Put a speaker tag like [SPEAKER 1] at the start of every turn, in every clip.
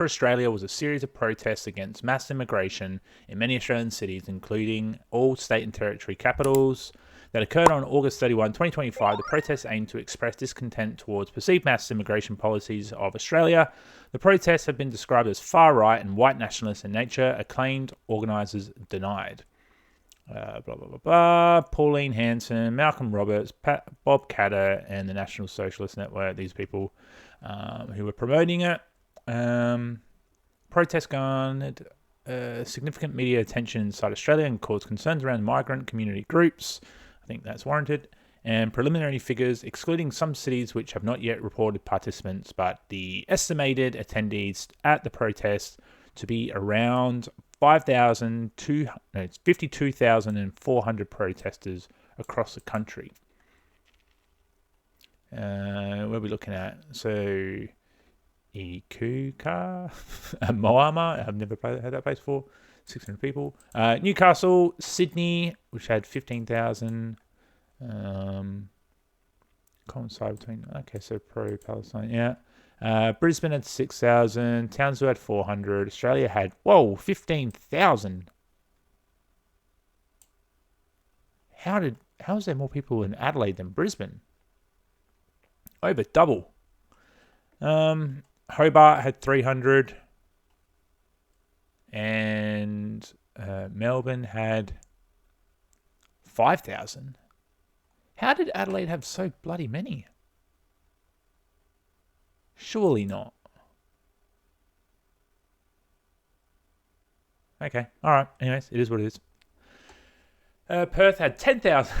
[SPEAKER 1] for Australia was a series of protests against mass immigration in many Australian cities, including all state and territory capitals, that occurred on August 31, 2025. The protests aimed to express discontent towards perceived mass immigration policies of Australia. The protests have been described as far-right and white nationalist in nature, acclaimed organisers denied. Blah, blah, blah, blah. Pauline Hanson, Malcolm Roberts, Bob Catter, and the National Socialist Network, these people who were promoting it. Protests garnered significant media attention inside Australia and caused concerns around migrant community groups. I think that's warranted. And preliminary figures, excluding some cities which have not yet reported participants, but the estimated attendees at the protest to be around 52,400 protesters across the country. Where are we looking at? So, Ikuka, Moama, I've never had that place before. 600 people. Newcastle, Sydney, which had 15,000. Coincide between. Okay, so pro-Palestine, yeah. Brisbane had 6,000. Townsville had 400. Australia had 15,000. How is there more people in Adelaide than Brisbane? Over double. Hobart had 300. And Melbourne had 5,000. How did Adelaide have so bloody many? Surely not. Okay, alright. Anyways, it is what it is. Perth had 10,000.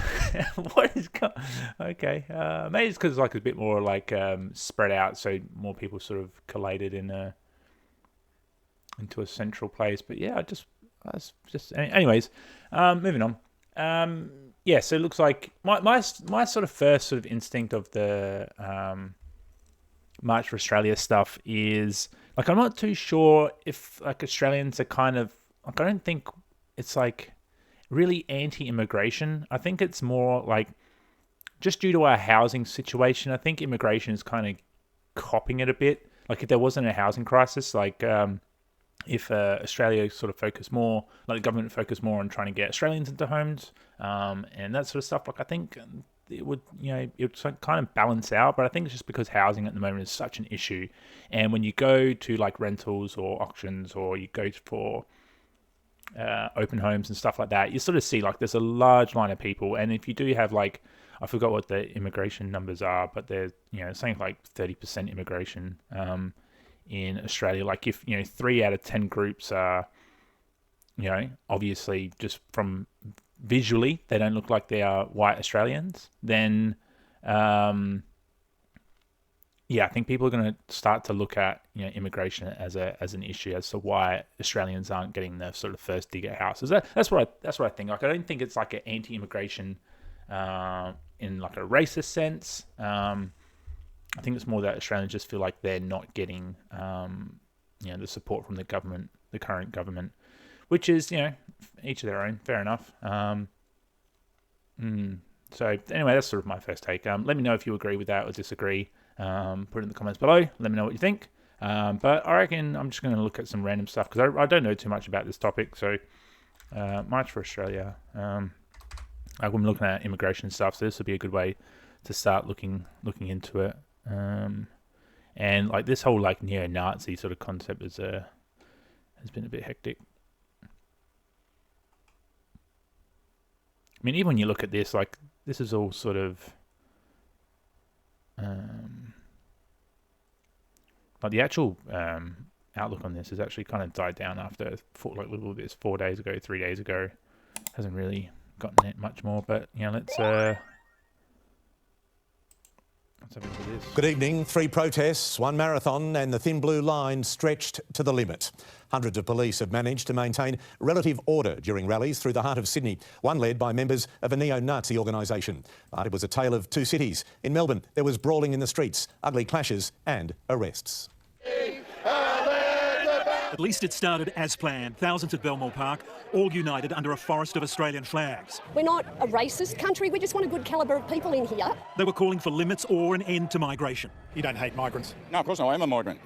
[SPEAKER 1] What is going on? Okay. Maybe it's because it's a bit more spread out, so more people sort of collated into a central place. But yeah, anyways, moving on. Yeah, so it looks like my sort of first sort of instinct of the March for Australia stuff is I'm not too sure if Australians are kind of I don't think it's really anti-immigration. I think it's more just due to our housing situation. I think immigration is kind of copping it a bit. If there wasn't a housing crisis, if Australia sort of focused more, the government focused more on trying to get Australians into homes and that sort of stuff, I think it would, it would kind of balance out. But I think it's just because housing at the moment is such an issue. And when you go to rentals or auctions, or you go for open homes and stuff like that, you sort of see there's a large line of people. And if you do have I forgot what the immigration numbers are, but they're, something like 30% immigration in Australia. If 3 out of 10 groups are, obviously just from visually they don't look like they are white Australians, then I think people are going to start to look at immigration as an issue as to why Australians aren't getting the sort of first dig at houses. That's what I think. I don't think it's an anti-immigration in a racist sense. I think it's more that Australians just feel like they're not getting, the support from the government, the current government, which is, each of their own. Fair enough. So anyway, that's sort of my first take. Let me know if you agree with that or disagree. Put it in the comments below. Let me know what you think. But I reckon I'm just going to look at some random stuff because I don't know too much about this topic. So March for Australia. I'm looking at immigration stuff, so this would be a good way to start looking into it. And this whole neo-Nazi sort of concept has been a bit hectic. I mean, even when you look at this, this is all sort of the actual outlook on this has actually kind of died down after 4 days ago, 3 days ago. Hasn't really gotten it much more, but let's have a look at this.
[SPEAKER 2] Good evening. 3 protests, 1 marathon, and the thin blue line stretched to the limit. Hundreds of police have managed to maintain relative order during rallies through the heart of Sydney, one led by members of a neo-Nazi organisation. But it was a tale of 2 cities. In Melbourne, there was brawling in the streets, ugly clashes and arrests.
[SPEAKER 3] At least it started as planned. Thousands at Belmore Park, all united under a forest of Australian flags.
[SPEAKER 4] We're not a racist country, we just want a good calibre of people in here.
[SPEAKER 3] They were calling for limits or an end to migration.
[SPEAKER 5] You don't hate migrants?
[SPEAKER 6] No, of course not. I am a migrant.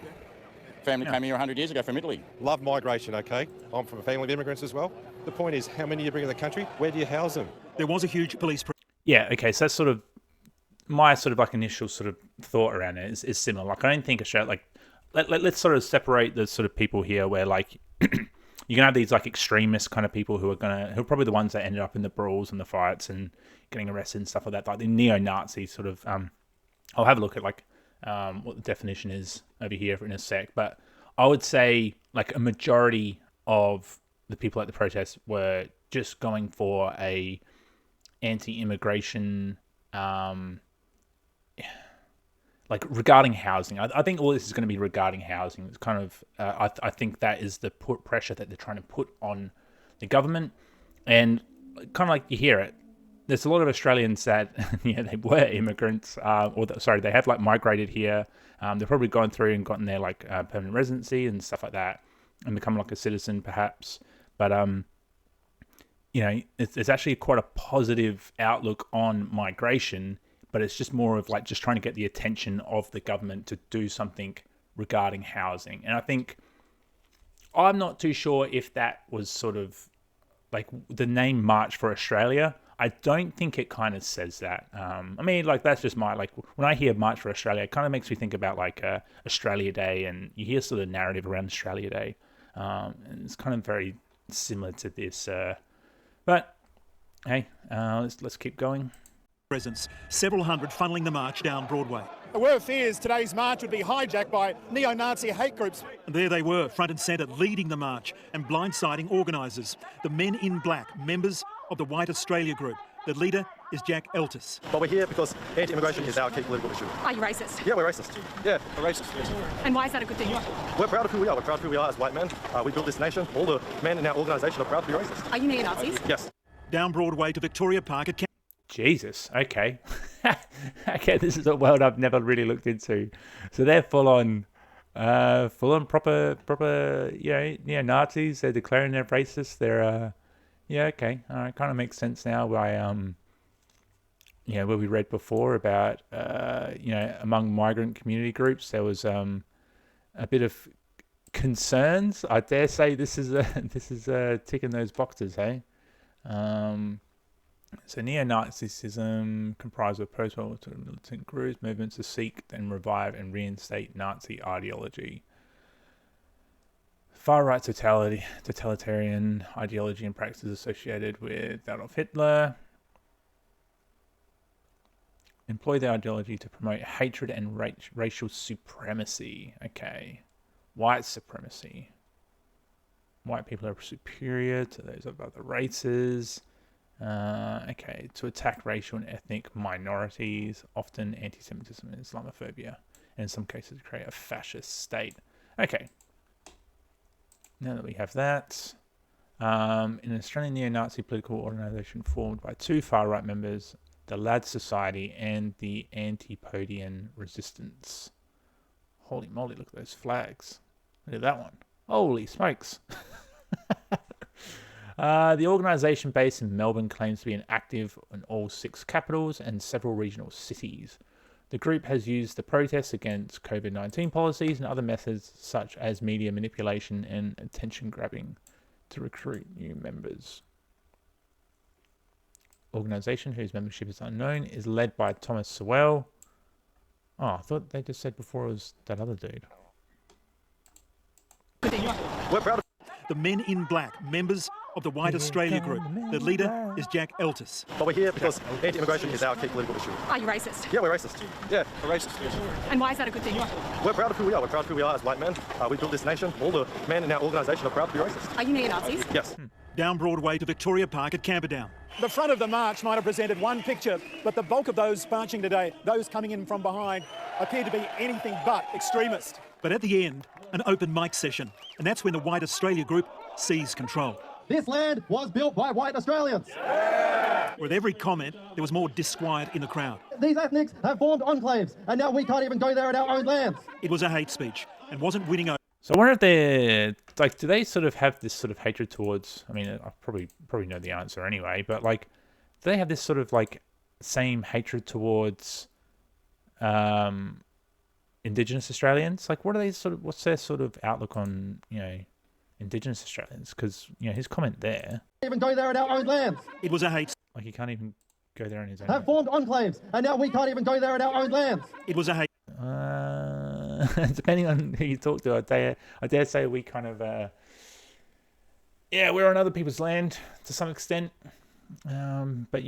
[SPEAKER 5] Family came here 100 years ago from Italy.
[SPEAKER 6] Love migration, okay? I'm from a family of immigrants as well. The point is, how many you bring in the country? Where do you house them?
[SPEAKER 3] There was a huge police...
[SPEAKER 1] Yeah, okay, so that's sort of my sort of like initial sort of thought around it is similar. Like, I don't think Australia, like, let's sort of separate the sort of people here where, like, you're gonna have these like extremist kind of people who are probably the ones that ended up in the brawls and the fights and getting arrested and stuff like that. Like the neo-Nazi sort of. I'll have a look at like what the definition is over here in a sec, but I would say like a majority of the people at the protest were just going for a anti-immigration. Like regarding housing, I think all this is going to be regarding housing. It's kind of, I think that is the pressure that they're trying to put on the government, and kind of like you hear it. There's a lot of Australians that, they were immigrants, they have like migrated here. They've probably gone through and gotten their like permanent residency and stuff like that, and become like a citizen perhaps. But it's actually quite a positive outlook on migration. But it's just more of like just trying to get the attention of the government to do something regarding housing. And I think I'm not too sure if that was sort of like the name March for Australia. I don't think it kind of says that. I mean, like that's just my, like when I hear March for Australia, it kind of makes me think about like Australia Day, and you hear sort of narrative around Australia Day. And it's kind of very similar to this. But hey, let's keep going.
[SPEAKER 3] Presence, several hundred funneling the march down Broadway.
[SPEAKER 7] There were fears today's march would be hijacked by neo-Nazi hate groups.
[SPEAKER 3] And there they were, front and centre, leading the march and blindsiding organisers. The men in black, members of the White Australia group. The leader is Jack Eltis.
[SPEAKER 8] But we're here because anti-immigration is our key political issue.
[SPEAKER 9] Are you racist?
[SPEAKER 8] Yeah, we're racist. Yeah, we're racist.
[SPEAKER 9] And why is that a good thing?
[SPEAKER 8] We're proud of who we are. We're proud of who we are as white men. We built this nation. All the men in our organisation are proud to be racist.
[SPEAKER 9] Are you neo-Nazis?
[SPEAKER 8] Yes.
[SPEAKER 3] Down Broadway to Victoria Park at...
[SPEAKER 1] Jesus, okay. Okay, this is a world I've never really looked into. So they're full on proper, Nazis. They're declaring they're racist. They're, okay. All right, kind of makes sense now why, where we read before about, among migrant community groups, there was a bit of concerns. I dare say this is ticking those boxes, hey? So neo-Nazism comprised of post-war militant groups, movements to seek and revive and reinstate Nazi ideology. Far-right totalitarian ideology and practices associated with Adolf Hitler. Employ the ideology to promote hatred and racial supremacy. Okay. White supremacy. White people are superior to those of other races. Okay, to attack racial and ethnic minorities, often anti-Semitism and Islamophobia, and in some cases create a fascist state. Okay, now that we have that, an Australian neo-Nazi political organisation formed by two far-right members, the Lad Society and the Antipodean Resistance. Holy moly, look at those flags. Look at that one. Holy smokes. The organisation based in Melbourne claims to be active in all 6 capitals and several regional cities. The group has used the protests against COVID-19 policies and other methods such as media manipulation and attention grabbing to recruit new members. Organisation, whose membership is unknown, is led by Thomas Sewell. Oh, I thought they just said before it was that other dude.
[SPEAKER 8] We're proud of...
[SPEAKER 3] The men in black, members of the White Australia group. The leader is Jack Eltis.
[SPEAKER 8] But we're here because anti-immigration is our key political issue.
[SPEAKER 9] Are you racist?
[SPEAKER 8] Yeah, we're racist. Yeah, we're racist.
[SPEAKER 9] And why is that a good thing?
[SPEAKER 8] We're proud of who we are. We're proud of who we are as white men. We built this nation. All the men in our organisation are proud to be racist.
[SPEAKER 9] Are you neo-Nazis?
[SPEAKER 8] Yes.
[SPEAKER 3] Down Broadway to Victoria Park at Camperdown.
[SPEAKER 7] The front of the march might have presented one picture, but the bulk of those marching today, those coming in from behind, appear to be anything but extremist.
[SPEAKER 3] But at the end, an open mic session. And that's when the White Australia group seized control.
[SPEAKER 10] This land was built by white Australians.
[SPEAKER 3] With every comment, there was more disquiet in the crowd.
[SPEAKER 10] These ethnics have formed enclaves, and now we can't even go there in our own lands.
[SPEAKER 3] It was a hate speech and wasn't winning over.
[SPEAKER 1] So I wonder if they like, do they sort of have this sort of hatred towards? I mean, I probably know the answer anyway, but like, do they have this sort of like same hatred towards Indigenous Australians. Like, what are they what's their sort of outlook on, Indigenous Australians? Because, his comment there,
[SPEAKER 10] Even go there in our own lands.
[SPEAKER 3] It was a hate.
[SPEAKER 1] like, he can't even go there on his own.
[SPEAKER 10] Have formed enclaves, and now we can't even go there in our own lands.
[SPEAKER 3] It was a hate.
[SPEAKER 1] Depending on who you talk to, I dare say we kind of, we're on other people's land to some extent. But,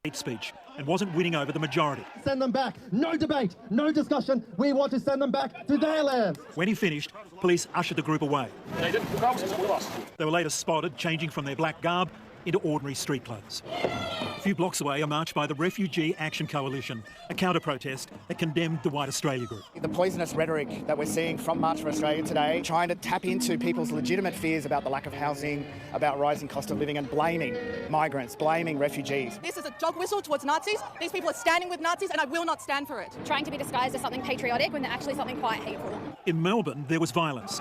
[SPEAKER 3] Hate speech and wasn't winning over the majority.
[SPEAKER 10] Send them back. No debate, no discussion. We want to send them back to their lands.
[SPEAKER 3] When he finished, police ushered the group away. They were later spotted changing from their black garb into ordinary street clothes. A few blocks away, a march by the Refugee Action Coalition, a counter-protest that condemned the White Australia Group.
[SPEAKER 11] The poisonous rhetoric that we're seeing from March for Australia today, trying to tap into people's legitimate fears about the lack of housing, about rising cost of living, and blaming migrants, blaming refugees.
[SPEAKER 9] This is a dog whistle towards Nazis. These people are standing with Nazis, and I will not stand for it.
[SPEAKER 4] Trying to be disguised as something patriotic when they're actually something quite hateful.
[SPEAKER 3] In Melbourne, there was violence.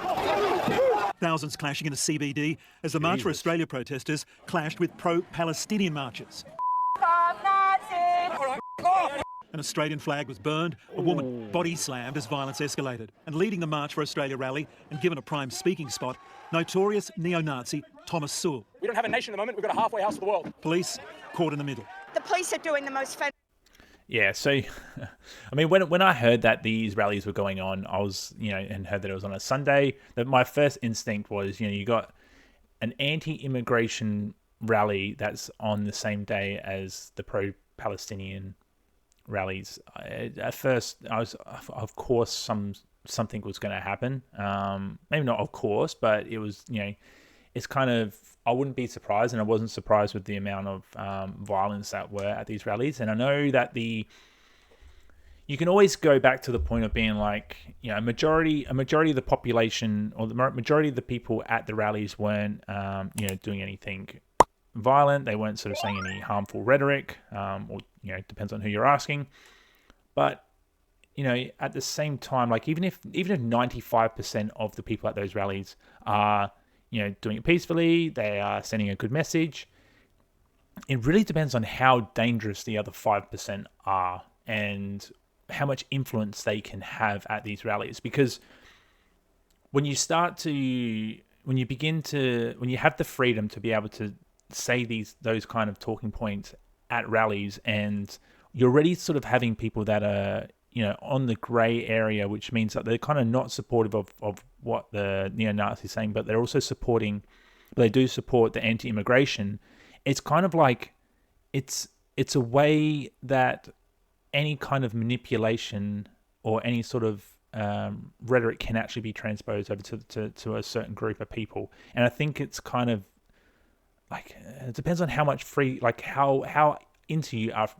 [SPEAKER 3] Thousands clashing in the CBD as the March for Australia protesters clashed with pro-Palestinian marchers. An Australian flag was burned, a woman body slammed as violence escalated. And leading the March for Australia rally and given a prime speaking spot, notorious neo-Nazi Thomas Sewell.
[SPEAKER 5] We don't have a nation at the moment, we've got a halfway house of the world.
[SPEAKER 3] Police caught in the middle.
[SPEAKER 12] The police are doing the most
[SPEAKER 1] Yeah, so, I mean, when I heard that these rallies were going on, I was, and heard that it was on a Sunday, that my first instinct was, you got an anti-immigration rally that's on the same day as the pro-Palestinian rallies. At first, I was, of course, something was going to happen. Maybe not of course, but it was, it's kind of, I wouldn't be surprised, and I wasn't surprised with the amount of violence that were at these rallies. And I know that you can always go back to the point of being like, a majority of the population or the majority of the people at the rallies weren't, doing anything violent. They weren't sort of saying any harmful rhetoric, or depends on who you're asking. But at the same time, like even if 95% of the people at those rallies are doing it peacefully, they are sending a good message, it really depends on how dangerous the other 5% are and how much influence they can have at these rallies. Because when you have the freedom to be able to say those kind of talking points at rallies, and you're already sort of having people that are on the grey area, which means that they're kind of not supportive of what the neo-Nazis are saying, but they're also they do support the anti-immigration. It's kind of like, it's a way that any kind of manipulation or any sort of rhetoric can actually be transposed over to a certain group of people. And I think it's kind of like, it depends on how much how into you are,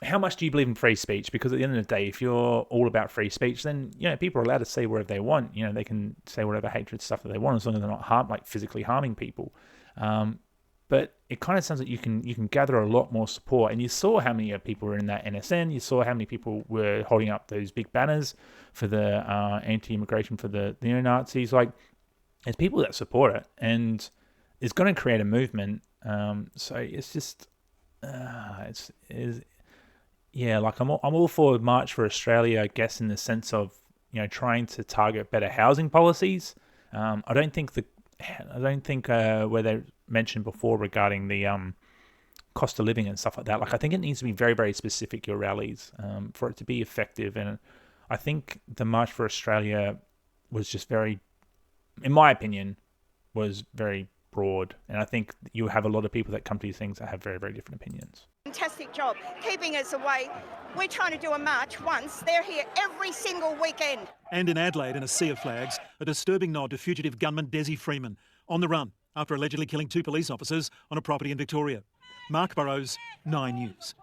[SPEAKER 1] how much do you believe in free speech? Because at the end of the day, if you're all about free speech, then people are allowed to say whatever they want. They can say whatever hatred stuff that they want, as long as they're not physically harming people. But it kind of sounds like you can gather a lot more support. And you saw how many people were in that NSN. You saw how many people were holding up those big banners for the anti-immigration, for the neo-Nazis. Like, there's people that support it, and it's going to create a movement. So it's just, like I'm all for March for Australia, I guess, in the sense of trying to target better housing policies. I don't think where they mentioned before regarding the cost of living and stuff like that. Like, I think it needs to be very, very specific, your rallies, for it to be effective. And I think the March for Australia was just very, in my opinion, was very broad. And I think you have a lot of people that come to these things that have very, very different opinions.
[SPEAKER 12] fantastic job keeping us away. We're trying to do a march once. They're here every single weekend.
[SPEAKER 3] And in Adelaide, in a sea of flags, a disturbing nod to fugitive gunman Desi Freeman on the run after allegedly killing 2 police officers on a property in Victoria. Mark Burrows, 9 News.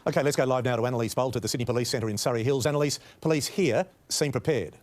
[SPEAKER 2] OK, let's go live now to Annalise Bolt at the Sydney Police Centre in Surrey Hills. Annalise, police here seem prepared.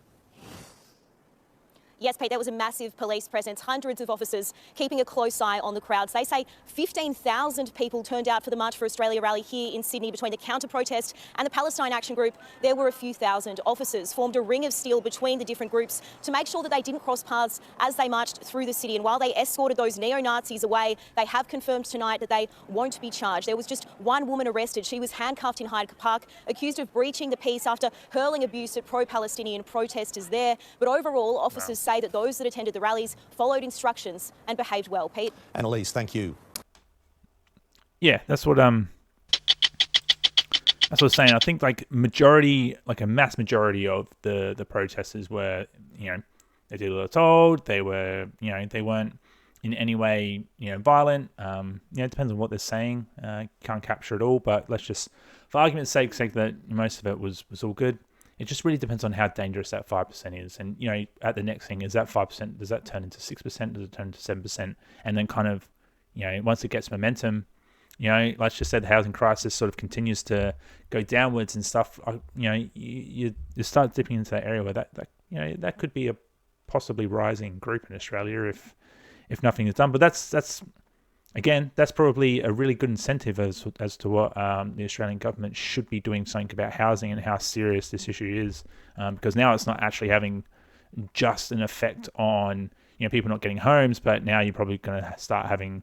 [SPEAKER 13] Yes, Pete, there was a massive police presence, hundreds of officers keeping a close eye on the crowds. They say 15,000 people turned out for the March for Australia rally here in Sydney. Between the counter-protest and the Palestine Action Group, there were a few thousand officers, formed a ring of steel between the different groups to make sure that they didn't cross paths as they marched through the city. And while they escorted those neo-Nazis away, they have confirmed tonight that they won't be charged. There was just one woman arrested. She was handcuffed in Hyde Park, accused of breaching the peace after hurling abuse at pro-Palestinian protesters there. But overall, officers say that those that attended the rallies followed instructions and behaved well. Pete?
[SPEAKER 2] Annalise, thank you.
[SPEAKER 1] Yeah, that's what I was saying. I think like a mass majority of the protesters were, they did what they were told. They were, they weren't in any way, violent. It depends on what they're saying. Can't capture it all, but let's just, for argument's sake, say that most of it was all good. It just really depends on how dangerous that 5% is. And, at the next thing, is that 5%, does that turn into 6%? Does it turn into 7%? And then kind of, once it gets momentum, let's just say the housing crisis sort of continues to go downwards and stuff, you start dipping into that area where that could be a possibly rising group in Australia if nothing is done. But that's probably a really good incentive as to what the Australian government should be doing something about housing and how serious this issue is, because now it's not actually having just an effect on people not getting homes, but now you're probably going to start having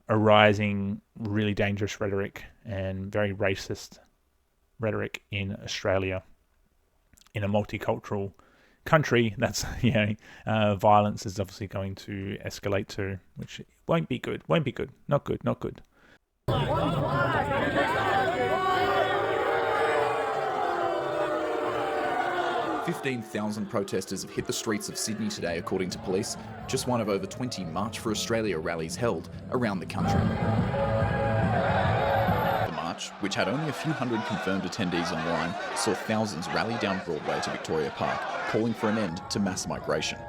[SPEAKER 1] a rising, really dangerous rhetoric and very racist rhetoric in Australia, in a multicultural country. That's violence is obviously going to escalate to, which won't be good. Not good.
[SPEAKER 14] 15,000 protesters have hit the streets of Sydney today, according to police, just one of over 20 March for Australia rallies held around the country. The march, which had only a few hundred confirmed attendees online, saw thousands rally down Broadway to Victoria Park, calling for an end to mass migration.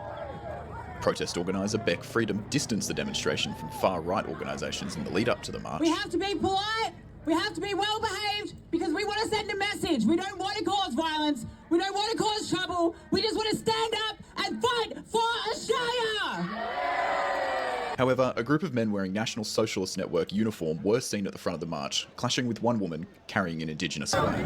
[SPEAKER 14] Protest organiser Beck Freedom distanced the demonstration from far-right organisations in the lead-up to the march.
[SPEAKER 15] We have to be polite, we have to be well-behaved, because we want to send a message. We don't want to cause violence, we don't want to cause trouble, we just want to stand up and fight for Australia!
[SPEAKER 14] However, a group of men wearing National Socialist Network uniform were seen at the front of the march, clashing with one woman carrying an Indigenous flag.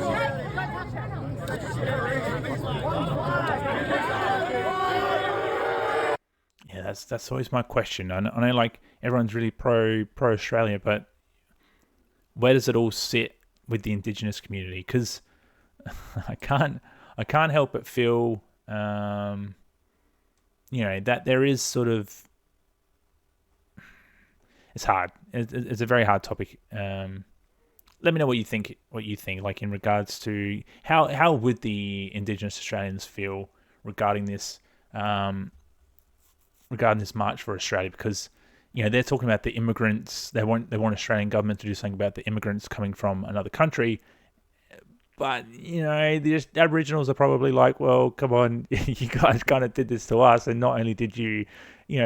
[SPEAKER 1] Yeah, that's always my question. I know like everyone's really pro Australia, but where does it all sit with the Indigenous community? Because I can't help but feel that there is sort of, it's hard. It's a very hard topic. Let me know what you think. Like in regards to how would the Indigenous Australians feel regarding this march for Australia? Because they're talking about the immigrants. They want Australian government to do something about the immigrants coming from another country. But the Aboriginals are probably like, well, come on, you guys kind of did this to us, and not only did you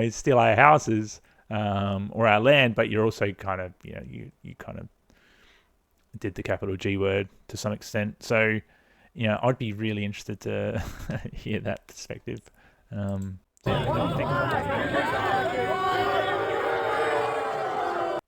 [SPEAKER 1] steal our houses or our land, but you're also kind of you kind of did the capital G word to some extent. So I'd be really interested to hear that perspective.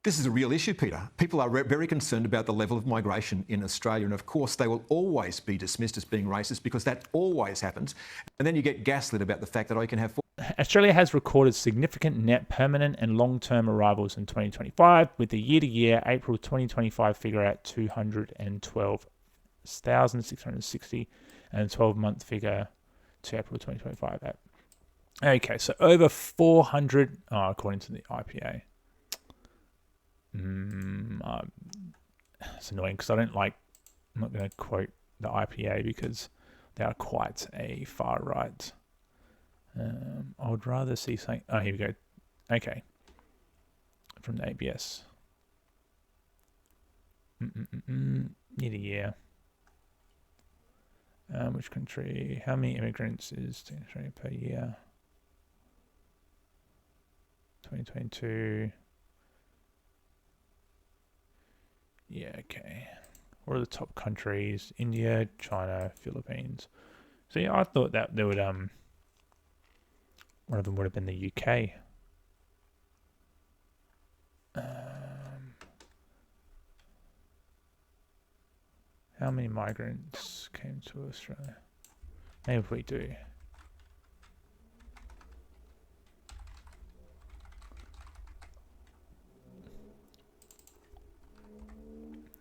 [SPEAKER 16] This is a real issue, Peter. People are very concerned about the level of migration in Australia, and of course they will always be dismissed as being racist because that always happens. And then you get gaslit about the fact that you can have...
[SPEAKER 1] Australia has recorded significant net permanent and long-term arrivals in 2025, with the year-to-year April 2025 figure at 212,660 and the 12-month figure to April 2025 at... Okay, so over 400, according to the IPA. It's annoying because I'm not going to quote the IPA because they are quite a far right. I would rather see something. Oh, here we go. Okay. From the ABS. Year to year. Which country? How many immigrants is to Australia per year? 2022. Yeah, okay. What are the top countries? India, China, Philippines. So yeah, I thought that they would one of them would have been the UK. How many migrants came to Australia? Maybe if we do.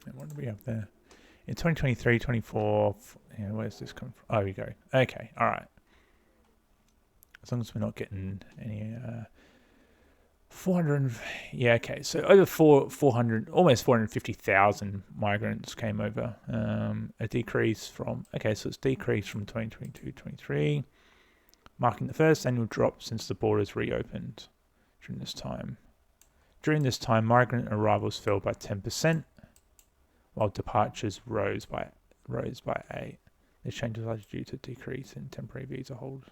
[SPEAKER 1] And what do we have there? In 2023, 24, yeah, where's this coming from? Oh, here we go. Okay, all right. As long as we're not getting any 400, yeah, okay. So over 400, almost 450,000 migrants came over. A decrease from, okay, so it's decreased from 2022-23, marking the first annual drop since the borders reopened during this time. During this time, migrant arrivals fell by 10%, while departures rose by 8%. This change was largely due to decrease in temporary visa holders.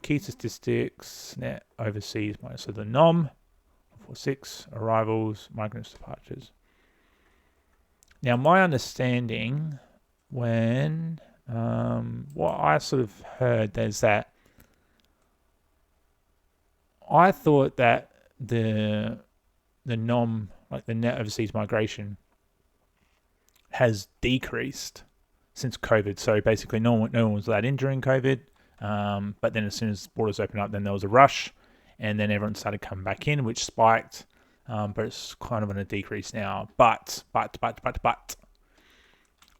[SPEAKER 1] Key statistics, net overseas minus the NOM, 446, arrivals, migrants, departures. Now, my understanding when, what I sort of heard is that I thought that the NOM, like the net overseas migration, has decreased since COVID. So basically no one was allowed in during COVID. But then as soon as borders opened up, then there was a rush, and then everyone started coming back in, which spiked. But it's kind of on a decrease now. But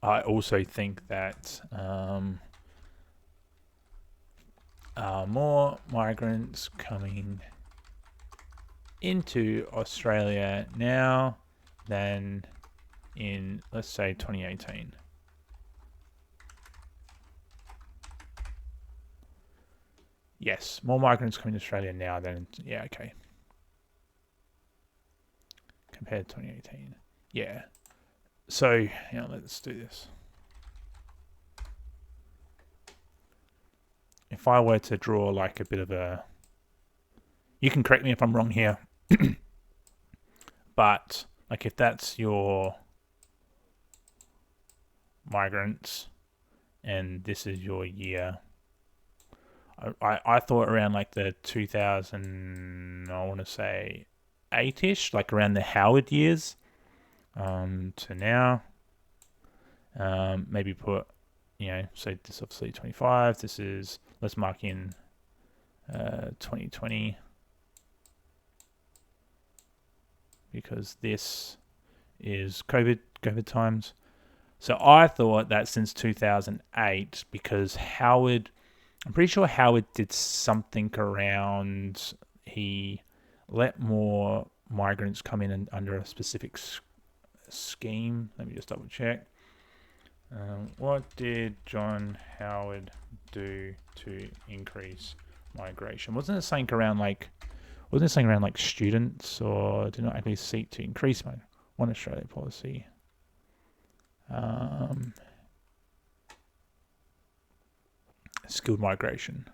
[SPEAKER 1] I also think that more migrants coming into Australia now than in, let's say, 2018. Yes, more migrants coming to Australia now than, yeah, okay. Compared to 2018. Yeah. So, yeah, let's do this. If I were to draw like a bit of a, you can correct me if I'm wrong here, but like if that's your migrants and this is your year, I thought around like the 2000, I want to say 8-ish, like around the Howard years, to now, maybe put, you know, so this obviously 25, this is, let's mark in 2020, because this is COVID times. So I thought that since 2008, because Howard, I'm pretty sure Howard did something around, he let more migrants come in and under a specific scheme. Let me just double check. What did John Howard do to increase migration? Wasn't it something around like students, or did not actually seek to increase my One Australia policy? Skilled migration,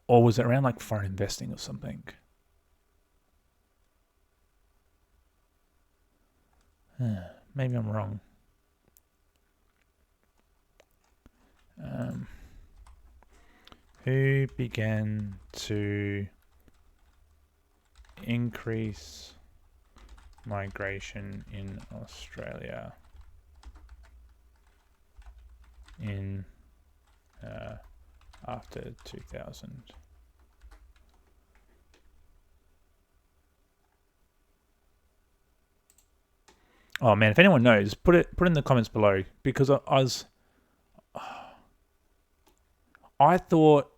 [SPEAKER 1] or was it around like foreign investing or something? Maybe I'm wrong. Who began to increase migration in Australia in after 2000? Oh man, if anyone knows, put it in the comments below, because I thought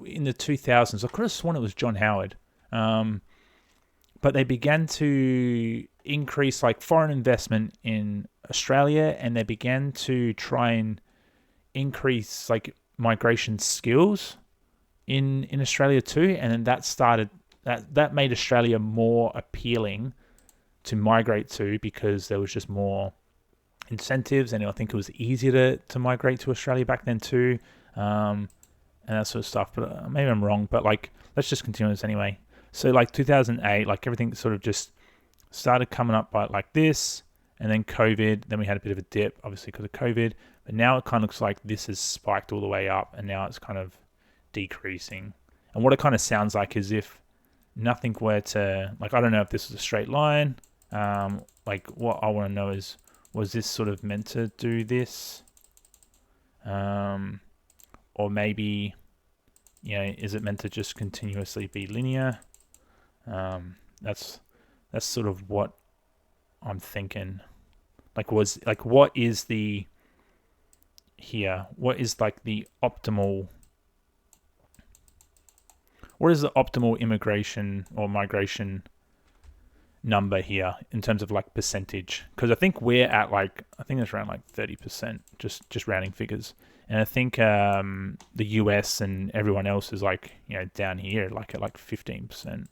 [SPEAKER 1] in the 2000s, I could have sworn it was John Howard, but they began to increase like foreign investment in Australia, and they began to try and increase like migration skills in Australia too, and then that made Australia more appealing to migrate to, because there was just more incentives, and I think it was easier to migrate to Australia back then too, and that sort of stuff. But maybe I'm wrong, but like, let's just continue this anyway. So like 2008, like everything sort of just started coming up by like this, and then COVID. Then we had a bit of a dip, obviously because of COVID. But now it kind of looks like this has spiked all the way up, and now it's kind of decreasing. And what it kind of sounds like is if nothing were to, like, I don't know if this is a straight line. Like, what I want to know is, was this sort of meant to do this? Or maybe, is it meant to just continuously be linear? That's sort of what I'm thinking. What is the optimal? What is the optimal immigration or migration number here in terms of like percentage? Because I think we're at I think it's around like 30%, just rounding figures. And I think the US and everyone else is down here like at 15%.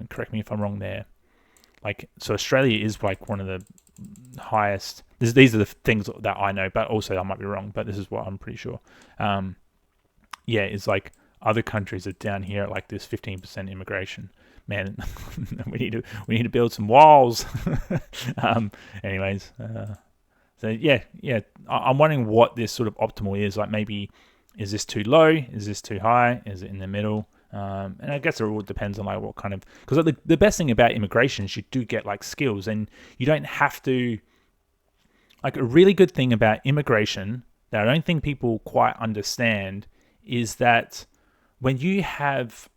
[SPEAKER 1] Correct me if I'm wrong there. So Australia is one of the highest. These are the things that I know, but also I might be wrong, but this is what I'm pretty sure. It's other countries are down here at this 15% immigration. Man, we need to build some walls. Anyways, I'm wondering what this sort of optimal is. Maybe is this too low? Is this too high? Is it in the middle? And I guess it all depends on what kind of, because the best thing about immigration is you do get skills, and you don't have to. A really good thing about immigration that I don't think people quite understand is that when you have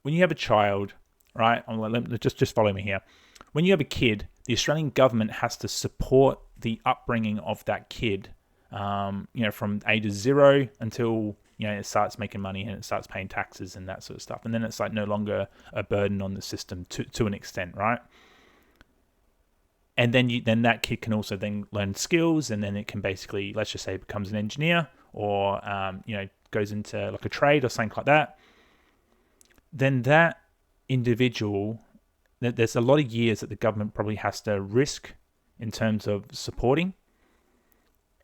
[SPEAKER 1] a child, right? Just follow me here. When you have a kid, the Australian government has to support the upbringing of that kid, from ages 0 until it starts making money and it starts paying taxes and that sort of stuff. And then it's no longer a burden on the system to an extent, right? And then that kid can also then learn skills, and then it can basically, let's just say, becomes an engineer or goes into a trade or something like that. Then that individual, there's a lot of years that the government probably has to risk in terms of supporting,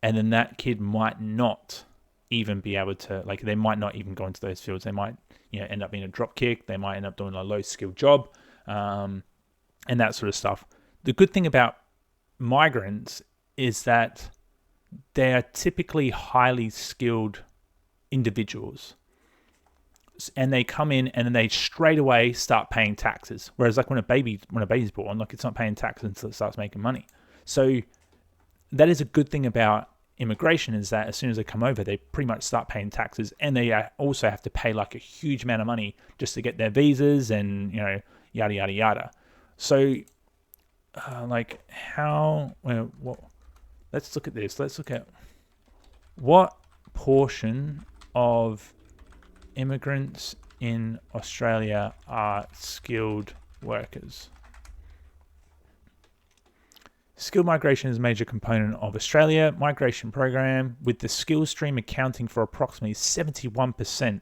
[SPEAKER 1] and then that kid might not even be able to, they might not even go into those fields. They might end up being a drop kick. They might end up doing a low skill job, and that sort of stuff. The good thing about migrants is that they are typically highly skilled individuals, and they come in and then they straight away start paying taxes. Whereas when a baby's born, it's not paying taxes until it starts making money. So that is a good thing about immigration, is that as soon as they come over, they pretty much start paying taxes, and they also have to pay a huge amount of money just to get their visas and yada yada yada. So let's look at this. Let's look at what portion of immigrants in Australia are skilled workers. Skilled migration is a major component of Australia migration program, with the skills stream accounting for approximately 71%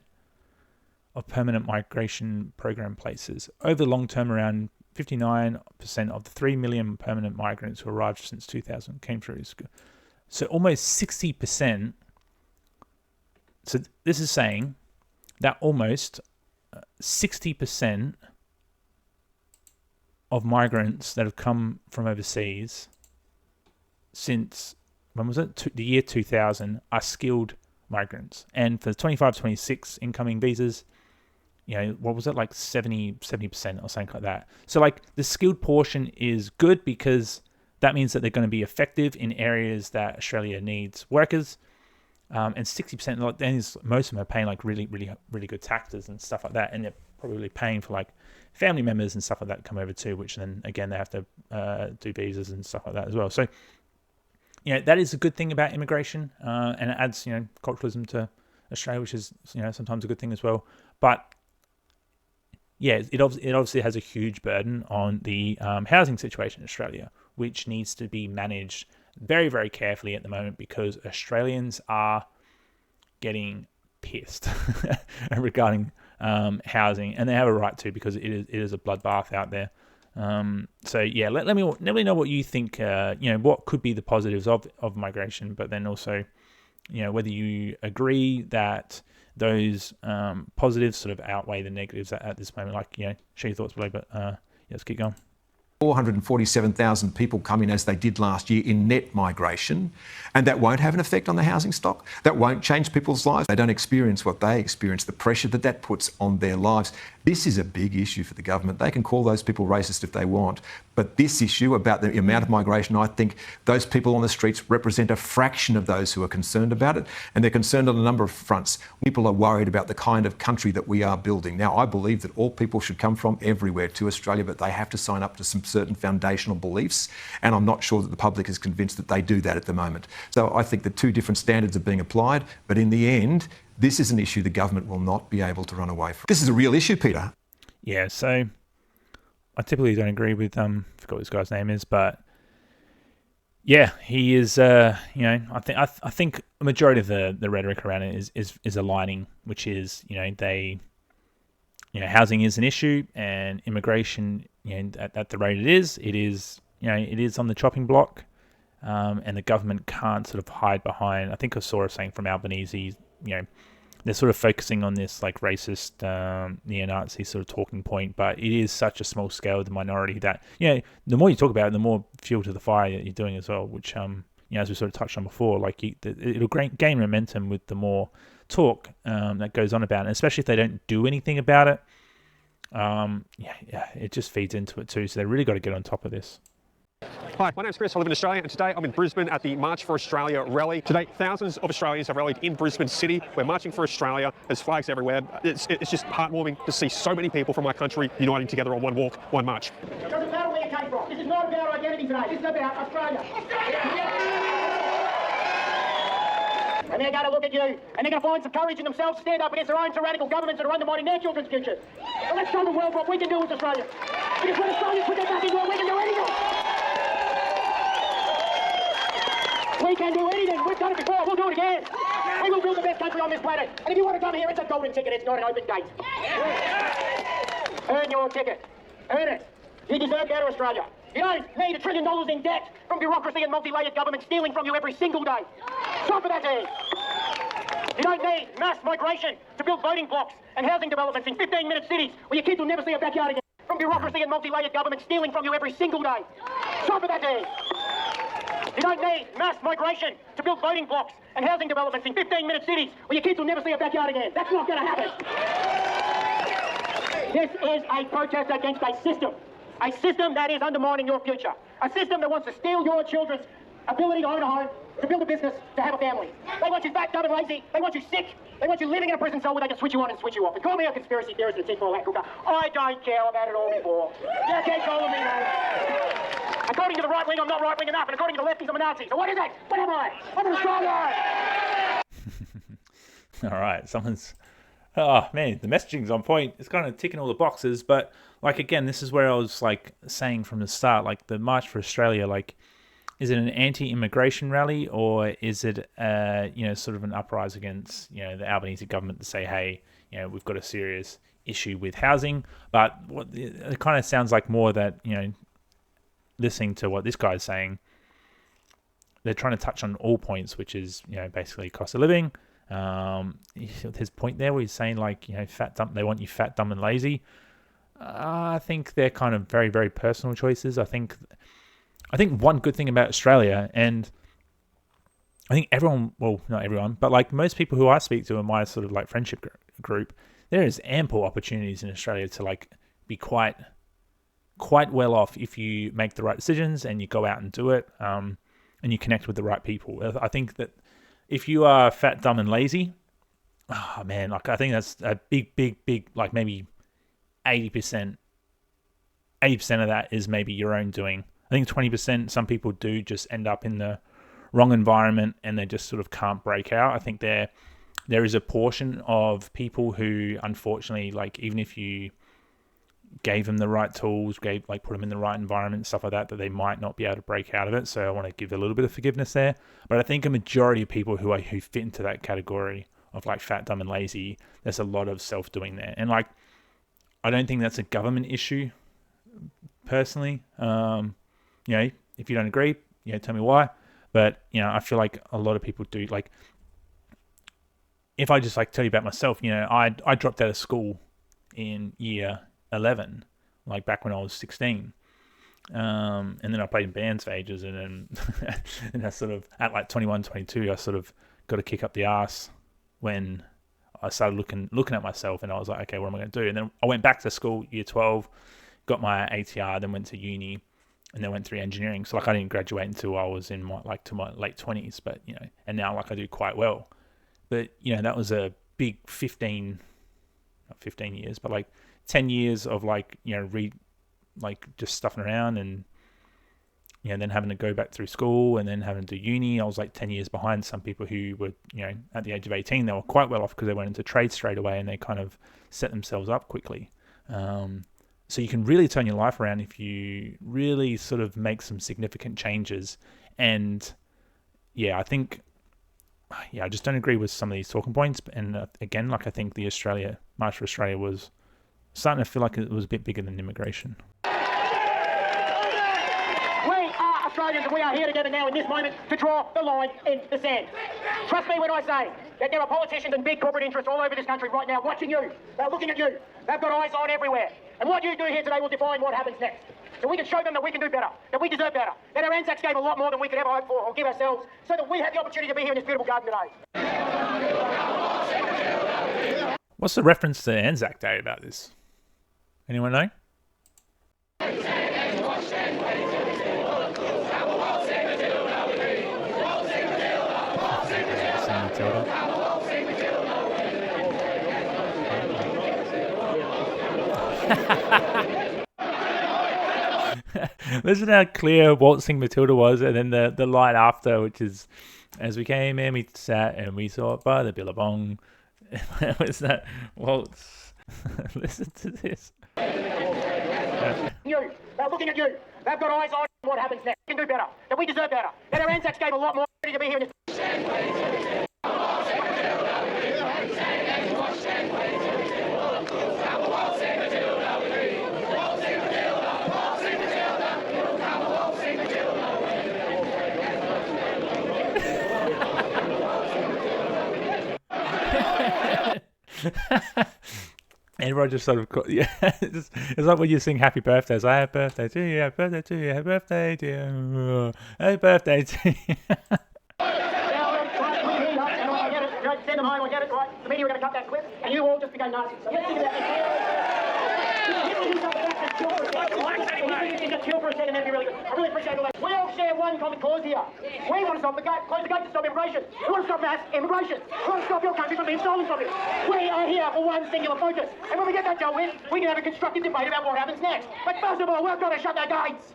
[SPEAKER 1] of permanent migration program places. Over the long term, around 59% of the 3 million permanent migrants who arrived since 2000 came through school. So almost 60%. So this is saying that almost 60% of migrants that have come from overseas since, when was it? The year 2000 are skilled migrants. And for the 25-26 incoming visas, what was it, 70% or something like that. So the skilled portion is good because that means that they're going to be effective in areas that Australia needs workers. And 60%, then most of them are paying really, really, really good taxes and stuff like that. And they're probably paying for family members and stuff like that come over too, which then again, they have to do visas and stuff like that as well. So, that is a good thing about immigration. And it adds, culturalism to Australia, which is, sometimes a good thing as well. But yeah, it obviously has a huge burden on the housing situation in Australia, which needs to be managed very, very carefully at the moment, because Australians are getting pissed regarding housing, and they have a right to, because it is a bloodbath out there. So yeah, let me know what you think. What could be the positives of migration, but then also, whether you agree that those positives sort of outweigh the negatives at this moment. Share your thoughts below. But let's keep going.
[SPEAKER 16] 447,000 people come in as they did last year in net migration, and that won't have an effect on the housing stock. That won't change people's lives. They don't experience what they experience, the pressure that that puts on their lives. This is a big issue for the government. They can call those people racist if they want, but this issue about the amount of migration, I think those people on the streets represent a fraction of those who are concerned about it, and they're concerned on a number of fronts. People are worried about the kind of country that we are building. Now, I believe that all people should come from everywhere to Australia, but they have to sign up to some certain foundational beliefs, and I'm not sure that the public is convinced that they do that at the moment. So I think the two different standards are being applied, but in the end, this is an issue the government will not be able to run away from. This is a real issue, Peter.
[SPEAKER 1] Yeah, so I typically don't agree with I forgot what this guy's name is, but yeah, he is. I think a majority of the rhetoric around it is aligning, which is housing is an issue, and immigration, at the rate it is on the chopping block, and the government can't sort of hide behind. I think I saw a saying from Albanese, they're sort of focusing on this like racist, neo-Nazi sort of talking point, but it is such a small scale of the minority that, the more you talk about it, the more fuel to the fire that you're doing as well, which, as we sort of touched on before, like it'll gain momentum with the more talk that goes on about it, and especially if they don't do anything about it. It just feeds into it too, so they really got to get on top of this.
[SPEAKER 5] Hi, my name's Chris. I live in Australia, and today I'm in Brisbane at the March for Australia rally. Today, thousands of Australians have rallied in Brisbane City. We're marching for Australia. There's flags everywhere. It's just heartwarming to see so many people from our country uniting together on one walk, one march.
[SPEAKER 17] It doesn't matter where you came from. This is not about identity today. This is about Australia. And they're going to look at you, and they're going to find some courage in themselves, stand up against their own tyrannical governments that are undermining their children's future. So let's show the world what we can do as Australia. Because when Australians put their back into it, we can do anything. We can do anything. We've done it before. We'll do it again. We will build the best country on this planet. And if you want to come here, it's a golden ticket. It's not an open gate. Earn your ticket. Earn it. You deserve better, Australia. You don't need $1 trillion in debt from bureaucracy and multi-layered government stealing from you every single day. Stop it, that there. You don't need mass migration to build voting blocks and housing developments in 15-minute cities where your kids will never see a backyard again. From bureaucracy and multi-layered government stealing from you every single day. Stop it, that there. You don't need mass migration to build voting blocks and housing developments in 15-minute cities where your kids will never see a backyard again. That's not going to happen. This is a protest against a system that is undermining your future, a system that wants to steal your children's ability to own a home, to build a business, to have a family. They want you fat, dumb and lazy. They want you sick. They want you living in a prison cell where they can switch you on and switch you off. And call me a conspiracy theorist and a tinfoil hat cooker. I don't care. I've had it all before. You can't call me that. According to the right wing, I'm not right wing enough, and according to the lefties, I'm a Nazi. So what is it? What am I? I'm an Australian.
[SPEAKER 1] All right, oh man, the messaging's on point. It's kind of ticking all the boxes, but like again, this is where I was like saying from the start, like the March for Australia, like, is it an anti-immigration rally, or is it sort of an uprise against the Albanese government to say, hey, we've got a serious issue with housing? But what it kind of sounds like more that listening to what this guy's saying, they're trying to touch on all points, which is basically cost of living. His point there where he's saying like fat dumb, they want you fat, dumb and lazy. I think they're kind of very, very personal choices. I think one good thing about Australia, and I think everyone, well, not everyone, but like most people who I speak to in my sort of like friendship group, there is ample opportunities in Australia to like be quite well off if you make the right decisions and you go out and do it, and you connect with the right people. I think that if you are fat, dumb and lazy, oh man, like I think that's a big, like maybe 80% of that is maybe your own doing. I think 20%, some people do just end up in the wrong environment and they just sort of can't break out. I think there is a portion of people who, unfortunately, like even if you gave them the right tools, put them in the right environment, stuff like that they might not be able to break out of it. So I want to give a little bit of forgiveness there. But I think a majority of people who fit into that category of like fat, dumb and lazy, there's a lot of self-doing there. And like, I don't think that's a government issue, personally. If you don't agree, tell me why. But, I feel like a lot of people do. Like, if I just like tell you about myself, I dropped out of school in year 11, like back when I was 16. And then I played in bands for ages, and then and I sort of at like 21, 22, I sort of got a kick up the arse when I started looking at myself, and I was like, okay, what am I going to do? And then I went back to school, year 12, got my ATR, then went to uni, and then went through engineering. So like I didn't graduate until I was in my late 20s, but and now like I do quite well. But that was a big 15 years, but like 10 years of like just stuffing around, and then having to go back through school, and then having to do uni. I was like 10 years behind some people who were at the age of 18. They were quite well off because they went into trade straight away, and they kind of set themselves up quickly. So you can really turn your life around if you really sort of make some significant changes. And I think I just don't agree with some of these talking points. And again, like I think the March for Australia was starting to feel like it was a bit bigger than immigration.
[SPEAKER 17] Australians, and we are here together now in this moment to draw the line in the sand. Trust me when I say that there are politicians and big corporate interests all over this country right now watching you. They're looking at you. They've got eyes on everywhere. And what you do here today will define what happens next. So we can show them that we can do better, that we deserve better, that our Anzacs gave a lot more than we could ever hope for or give ourselves, so that we have the opportunity to be here in this beautiful garden today.
[SPEAKER 1] What's the reference to Anzac Day about this? Anyone know? Listen how clear Waltzing Matilda was, and then the line after, which is, as we came in, we sat and we saw it by the billabong. Was that waltz? Listen to this.
[SPEAKER 17] You, they're looking at you. They've got eyes on what happens next. We can do better, that we deserve better, that our Anzacs gave a lot more to be here in this.
[SPEAKER 1] Everyone just sort of, it's like when you sing happy birthdays. I have birthday to you, happy birthday to you, happy birthday to you, happy birthday to you.
[SPEAKER 17] Send them home, I get it, right? The media are going to cut that clip, and you all just become Nazis. So let's think about this. Just chill for a second, that'd be really good. I really appreciate all that. We all share one common cause here. We want to stop close the gate to stop immigration. We want to stop mass immigration. We want to stop your country from being stolen from you. We are here for one singular focus. And when we get that dealt with, we can have a constructive debate about what happens next. But first of all, we've got to shut their gates.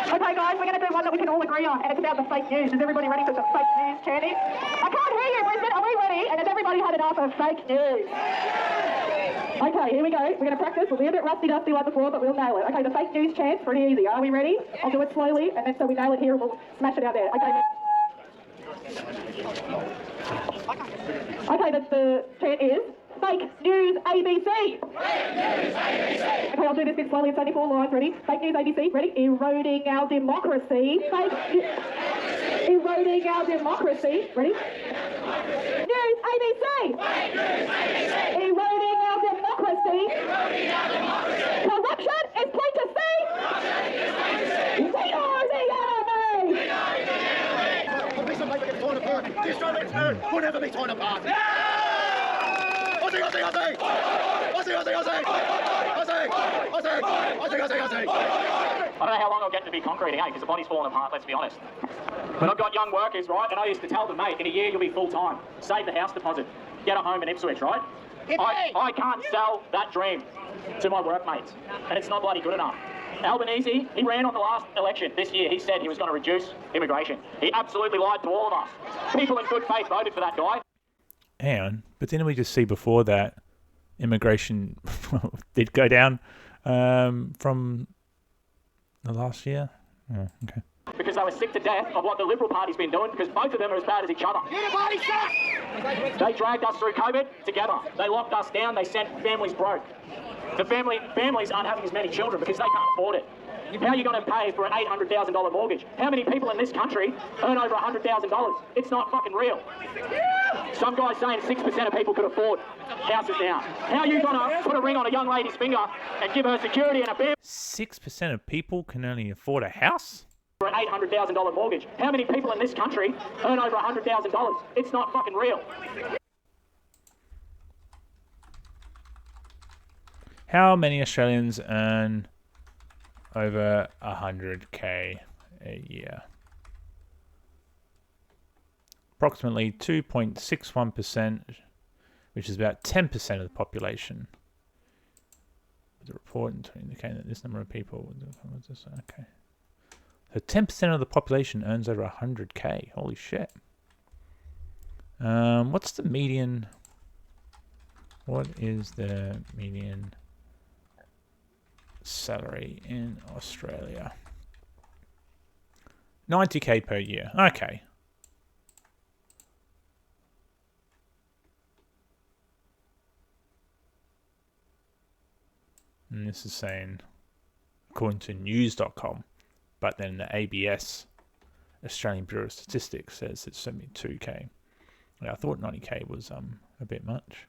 [SPEAKER 18] Okay guys, we're going to do one that we can all agree on, and it's about the fake news. Is everybody ready for some fake news chanting? I can't hear you, Brisbane. Are we ready? And has everybody had enough of fake news? Okay, here we go. We're going to practice. We'll be a bit rusty-dusty like before, but we'll nail it. Okay, the fake news chant's pretty easy. Are we ready? I'll do it slowly, and then so we nail it here, and we'll smash it out there. Okay. Okay, the chant is Fake News ABC. Fake News ABC. Okay, I'll do this bit slowly. It's only 4 lines. Ready? Fake News ABC. Ready? Eroding our democracy. Eroding our democracy. Ready? News ABC. Fake News ABC. Eroding our democracy. Eroding our democracy. Corruption is plain to see. Corruption is plain to see. We are the enemy. We are the enemy. The reason they get torn apart. The Australians will never be torn apart. Aussie! Aussie!
[SPEAKER 19] I don't know how long I'll get to be concreting, because the body's falling apart, let's be honest. But I've got young workers, right, and I used to tell them, mate, in a year you'll be full-time. Save the house deposit. Get a home in Ipswich, right? I can't sell that dream to my workmates, and it's not bloody good enough. Albanese, he ran on the last election this year. He said he was going to reduce immigration. He absolutely lied to all of us. People in good faith voted for that guy.
[SPEAKER 1] Hang on, but didn't we just see before that immigration did go down from the last year? Oh, okay.
[SPEAKER 19] Because they were sick to death of what the Liberal Party's been doing, because both of them are as bad as each other. They dragged us through COVID together. They locked us down. They sent families broke. The families aren't having as many children because they can't afford it. How are you going to pay for an $800,000 mortgage? How many people in this country earn over $100,000? It's not fucking real. Some guy's saying 6% of people could afford houses now. How are you going to put a ring on a young lady's finger and give her security and a family?
[SPEAKER 1] 6% of people can only afford a house?
[SPEAKER 19] For an $800,000 mortgage. How many people in this country earn over $100,000? It's not fucking real.
[SPEAKER 1] How many Australians earn over 100k a year? Approximately 2.61%, which is about 10% of the population. The report indicating that this number of people... Okay. So 10% of the population earns over 100k. Holy shit. What's the median? What is the median salary in Australia? 90k per year. Okay. And this is saying, according to news.com, but then the ABS, Australian Bureau of Statistics, says it's 72k. Yeah, I thought 90k was a bit much.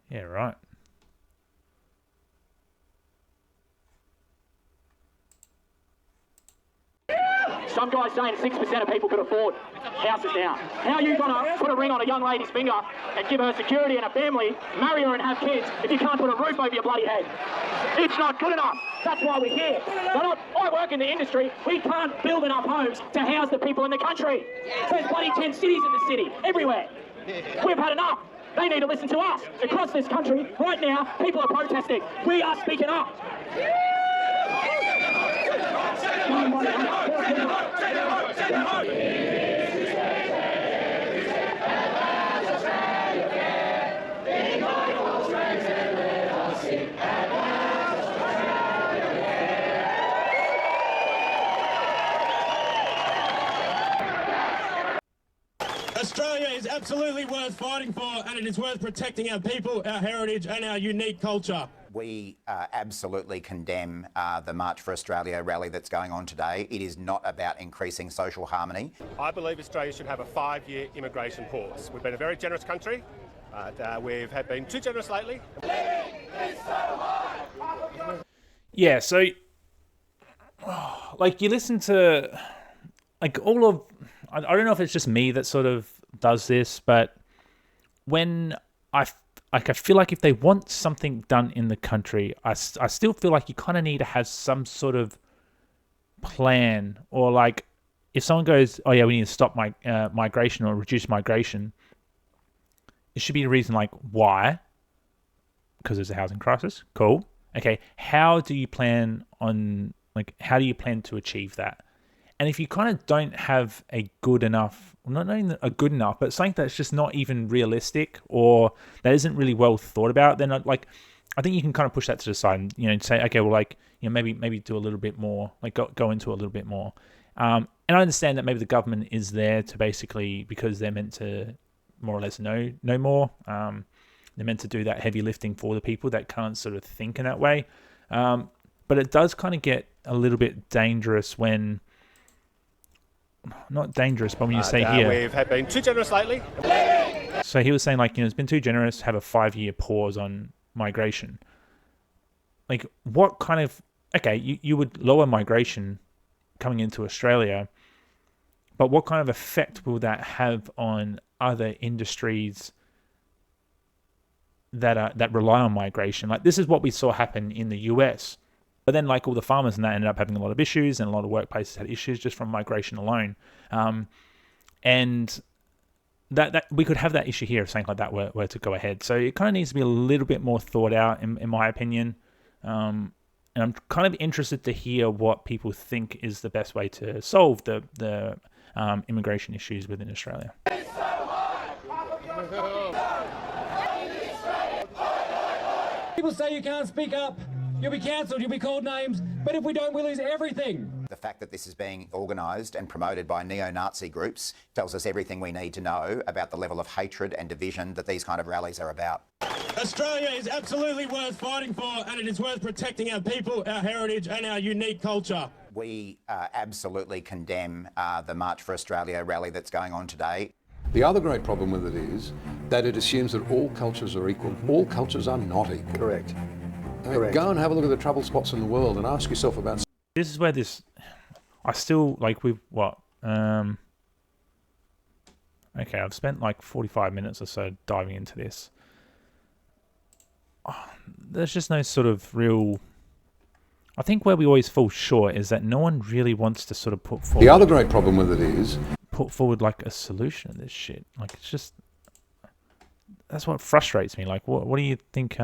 [SPEAKER 1] Yeah, right.
[SPEAKER 19] Some guy's saying 6% of people could afford houses now. How are you going to put a ring on a young lady's finger and give her security and a family, marry her and have kids if you can't put a roof over your bloody head? It's not good enough. That's why we're here. I work in the industry. We can't build enough homes to house the people in the country. There's bloody 10 cities in the city, everywhere. We've had enough. They need to listen to us. Across this country, right now, people are protesting. We are speaking up.
[SPEAKER 20] Australia is absolutely worth fighting for, and it is worth protecting our people, our heritage and our unique culture.
[SPEAKER 21] We absolutely condemn the March for Australia rally that's going on today. It is not about increasing social harmony.
[SPEAKER 20] I believe Australia should have a 5-year immigration pause. We've been a very generous country. We've been too generous lately.
[SPEAKER 1] Yeah, so like you listen to like all of, I don't know if it's just me that sort of does this, but when I feel like if they want something done in the country, I still feel like you kind of need to have some sort of plan, or like if someone goes, oh yeah, we need to stop migration or reduce migration, it should be a reason like why, because there's a housing crisis. Cool. Okay. How do you plan to achieve that? And if you kind of don't have a good enough, not even a good enough, but something that's just not even realistic or that isn't really well thought about, then I think you can kind of push that to the side and, say, okay, well, maybe do a little bit more, go into a little bit more. And I understand that maybe the government is there to basically, because they're meant to more or less know more. They're meant to do that heavy lifting for the people that can't sort of think in that way. But it does kind of get a little bit dangerous when, not dangerous, but when you say here,
[SPEAKER 20] we've been too generous lately.
[SPEAKER 1] So he was saying it's been too generous, have a 5-year pause on migration. Like what kind of, okay, you would lower migration coming into Australia, but what kind of effect will that have on other industries that rely on migration? Like this is what we saw happen in the US. But then all the farmers and that ended up having a lot of issues, and a lot of workplaces had issues just from migration alone. And that we could have that issue here if something like that were to go ahead. So it kind of needs to be a little bit more thought out, in my opinion. And I'm kind of interested to hear what people think is the best way to solve the immigration issues within Australia.
[SPEAKER 20] People say you can't speak up. You'll be cancelled, you'll be called names, but if we don't, we lose everything.
[SPEAKER 21] The fact that this is being organised and promoted by neo-Nazi groups tells us everything we need to know about the level of hatred and division that these kind of rallies are about.
[SPEAKER 6] Australia is absolutely worth fighting for, and it is worth protecting our people, our heritage and our unique culture.
[SPEAKER 21] We absolutely condemn the March for Australia rally that's going on today.
[SPEAKER 22] The other great problem with it is that it assumes that all cultures are equal. All cultures are not equal.
[SPEAKER 23] Correct.
[SPEAKER 22] Go and have a look at the trouble spots in the world and ask yourself about...
[SPEAKER 1] This is where this... I still, like, with what? Okay, I've spent like 45 minutes or so diving into this. Oh, there's just no sort of real... I think where we always fall short is that no one really wants to sort of put forward...
[SPEAKER 22] The other great problem with it is...
[SPEAKER 1] Put forward like a solution to this shit. Like, it's just... That's what frustrates me. Like, what do you think...